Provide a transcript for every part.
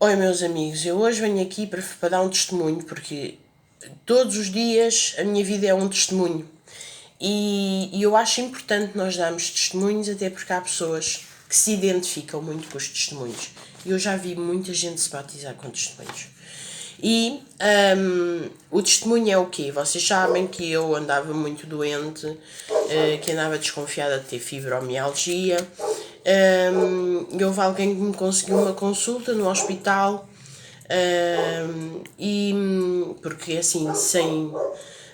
Oi, meus amigos, eu hoje venho aqui para dar um testemunho, porque todos os dias a minha vida é um testemunho. E eu acho importante nós darmos testemunhos, até porque há pessoas que se identificam muito com os testemunhos. E eu já vi muita gente se batizar com testemunhos. E o testemunho é o quê? Vocês sabem que eu andava muito doente, que andava desconfiada de ter fibromialgia. Houve alguém que me conseguiu uma consulta no hospital. E porque assim,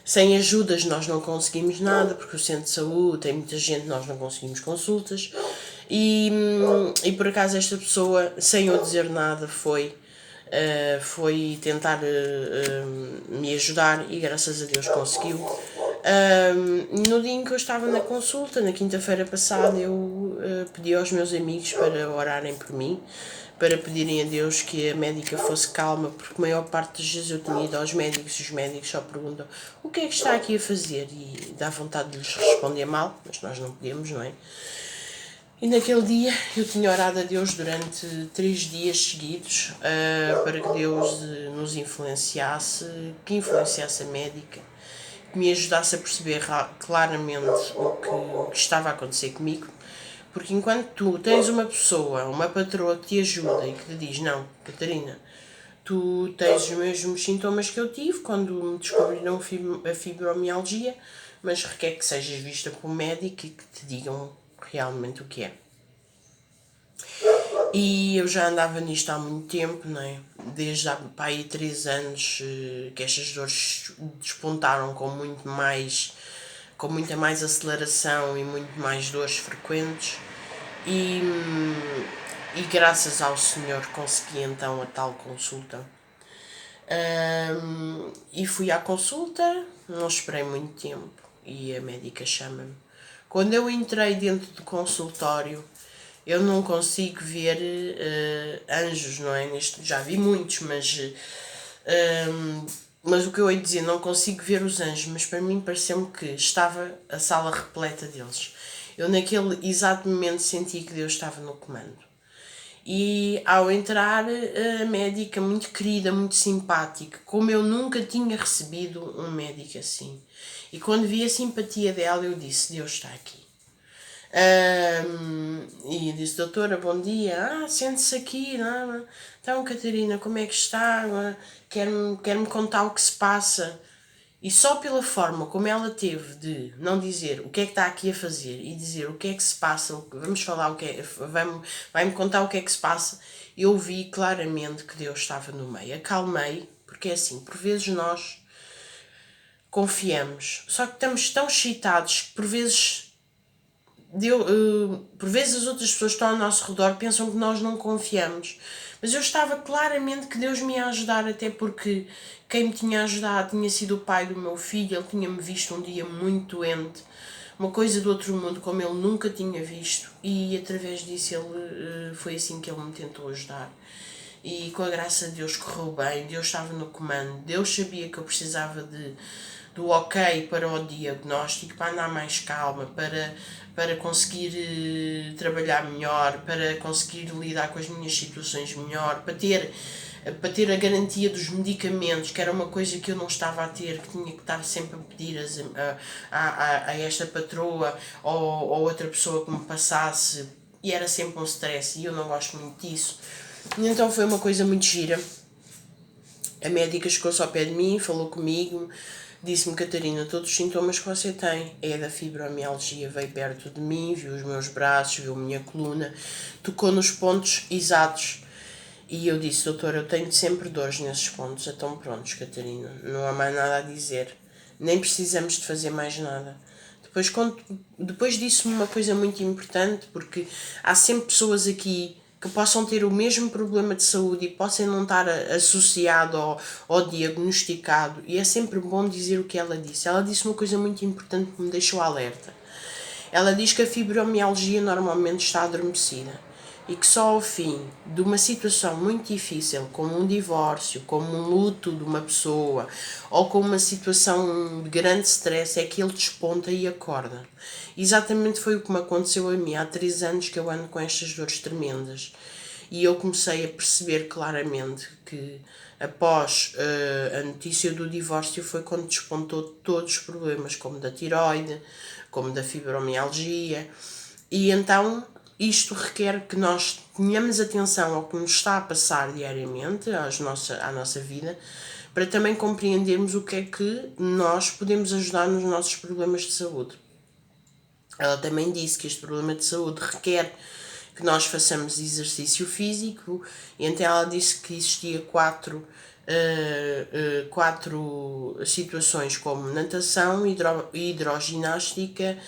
sem ajudas nós não conseguimos nada, porque o centro de saúde tem muita gente, nós não conseguimos consultas. E por acaso esta pessoa, sem eu dizer nada, foi tentar me ajudar e graças a Deus conseguiu. No dia em que eu estava na consulta, na quinta-feira passada, eu pedi aos meus amigos para orarem por mim, para pedirem a Deus que a médica fosse calma, porque a maior parte das vezes eu tinha ido aos médicos e os médicos só perguntam o que é que está aqui a fazer e dá vontade de lhes responder mal, mas nós não podemos, não é? E naquele dia eu tinha orado a Deus durante 3 dias seguidos para que Deus nos influenciasse, que influenciasse a médica, que me ajudasse a perceber claramente o que estava a acontecer comigo. Porque enquanto tu tens uma pessoa, uma patroa que te ajuda e que te diz, não, Catarina, tu tens os mesmos sintomas que eu tive quando me descobriram a fibromialgia, mas requer que sejas vista por um médico e que te digam realmente o que é. E eu já andava nisto há muito tempo, não é? Desde há aí 3 anos que estas dores despontaram com muita mais aceleração e muito mais dores frequentes. E, e graças ao Senhor consegui então a tal consulta. E fui à consulta, não esperei muito tempo e a médica chama-me. Quando eu entrei dentro do consultório, eu não consigo ver anjos, não é? Já vi muitos, mas o que eu ia dizer, não consigo ver os anjos, mas para mim pareceu-me que estava a sala repleta deles. Eu naquele exato momento senti que Deus estava no comando. E ao entrar, a médica, muito querida, muito simpática, como eu nunca tinha recebido um médico assim. E quando vi a simpatia dela, eu disse: Deus está aqui. E disse: Doutora, bom dia. Sente-se aqui. Não? Então, Catarina, como é que está? Quer-me contar o que se passa? E só pela forma como ela teve de não dizer o que é que está aqui a fazer e dizer o que é que se passa, vamos falar o que é, vai-me contar o que é que se passa, eu vi claramente que Deus estava no meio. Acalmei, porque é assim, por vezes nós confiamos, só que estamos tão excitados que por vezes as outras pessoas que estão ao nosso redor pensam que nós não confiamos. Mas eu estava claramente que Deus me ia ajudar, até porque quem me tinha ajudado tinha sido o pai do meu filho. Ele tinha-me visto um dia muito doente, uma coisa do outro mundo como ele nunca tinha visto, e através disso foi assim que ele me tentou ajudar. E com a graça de Deus correu bem, Deus estava no comando, Deus sabia que eu precisava do ok para o diagnóstico, para andar mais calma, para conseguir trabalhar melhor, para conseguir lidar com as minhas situações melhor, para ter a garantia dos medicamentos, que era uma coisa que eu não estava a ter, que tinha que estar sempre a pedir a esta patroa ou outra pessoa que me passasse, e era sempre um stress, e eu não gosto muito disso. E então foi uma coisa muito gira. A médica chegou-se ao pé de mim, falou comigo, disse-me: Catarina, todos os sintomas que você tem é da fibromialgia. Veio perto de mim, viu os meus braços, viu a minha coluna, tocou nos pontos exatos. E eu disse: doutora, eu tenho sempre dores nesses pontos. Então prontos, Catarina, não há mais nada a dizer. Nem precisamos de fazer mais nada. Depois disse-me uma coisa muito importante, porque há sempre pessoas aqui que possam ter o mesmo problema de saúde e possam não estar associado ou diagnosticado, e é sempre bom dizer o que ela disse. Ela disse uma coisa muito importante que me deixou alerta. Ela diz que a fibromialgia normalmente está adormecida e que só ao fim de uma situação muito difícil, como um divórcio, como um luto de uma pessoa ou como uma situação de grande stress, é que ele desponta e acorda. Exatamente foi o que me aconteceu a mim há 3 anos que eu ando com estas dores tremendas. e eu comecei a perceber claramente que após a notícia do divórcio foi quando despontou todos os problemas, como da tiroide, como da fibromialgia, e então isto requer que nós tenhamos atenção ao que nos está a passar diariamente à nossa vida, para também compreendermos o que é que nós podemos ajudar nos nossos problemas de saúde. Ela também disse que este problema de saúde requer que nós façamos exercício físico, e então ela disse que existia quatro situações, como natação, hidroginástica,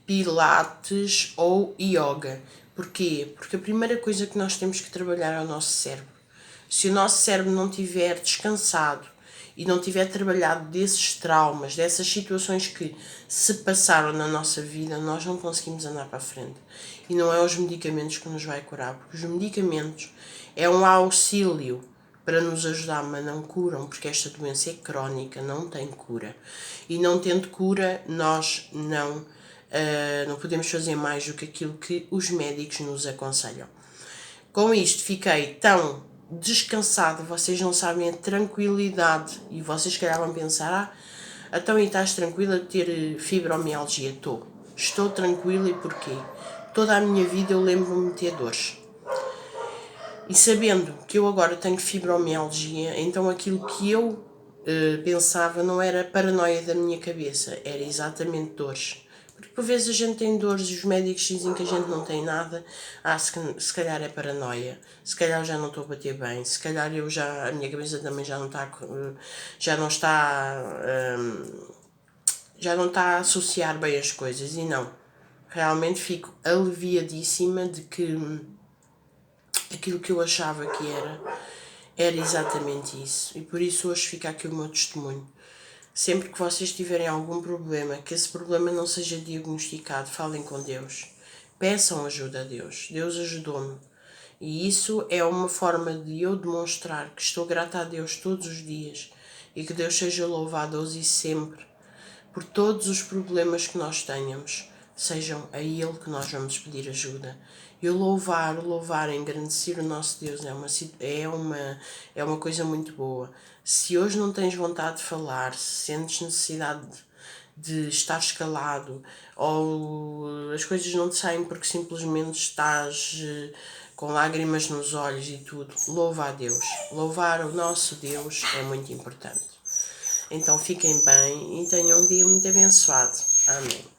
pilates ou yoga. Porquê? Porque a primeira coisa que nós temos que trabalhar é o nosso cérebro. Se o nosso cérebro não estiver descansado e não tiver trabalhado desses traumas, dessas situações que se passaram na nossa vida, nós não conseguimos andar para a frente. E não é os medicamentos que nos vai curar, porque os medicamentos é um auxílio para nos ajudar, mas não curam, porque esta doença é crónica, não tem cura. E não tendo cura, nós não podemos fazer mais do que aquilo que os médicos nos aconselham. Com isto fiquei tão descansado, vocês não sabem a tranquilidade, e vocês se calhar vão pensar, então e estás tranquila de ter fibromialgia? Estou tranquila, e porquê? Toda a minha vida eu lembro-me de ter dores. E sabendo que eu agora tenho fibromialgia, então aquilo que eu pensava não era paranoia da minha cabeça, era exatamente dores. Porque por vezes a gente tem dores e os médicos dizem que a gente não tem nada. Se calhar é paranoia, se calhar eu já não estou a bater bem, se calhar a minha cabeça também já não está já não está a associar bem as coisas. E não, realmente fico aliviadíssima de que aquilo que eu achava que era exatamente isso. E por isso hoje fica aqui o meu testemunho. Sempre que vocês tiverem algum problema, que esse problema não seja diagnosticado, falem com Deus. Peçam ajuda a Deus. Deus ajudou-me. E isso é uma forma de eu demonstrar que estou grata a Deus todos os dias, e que Deus seja louvado hoje e sempre por todos os problemas que nós tenhamos. Sejam a Ele que nós vamos pedir ajuda. E o louvar, engrandecer o nosso Deus é uma coisa muito boa. Se hoje não tens vontade de falar, se sentes necessidade de estar escalado, ou as coisas não te saem porque simplesmente estás com lágrimas nos olhos e tudo, louva a Deus. Louvar o nosso Deus é muito importante. Então fiquem bem e tenham um dia muito abençoado. Amém.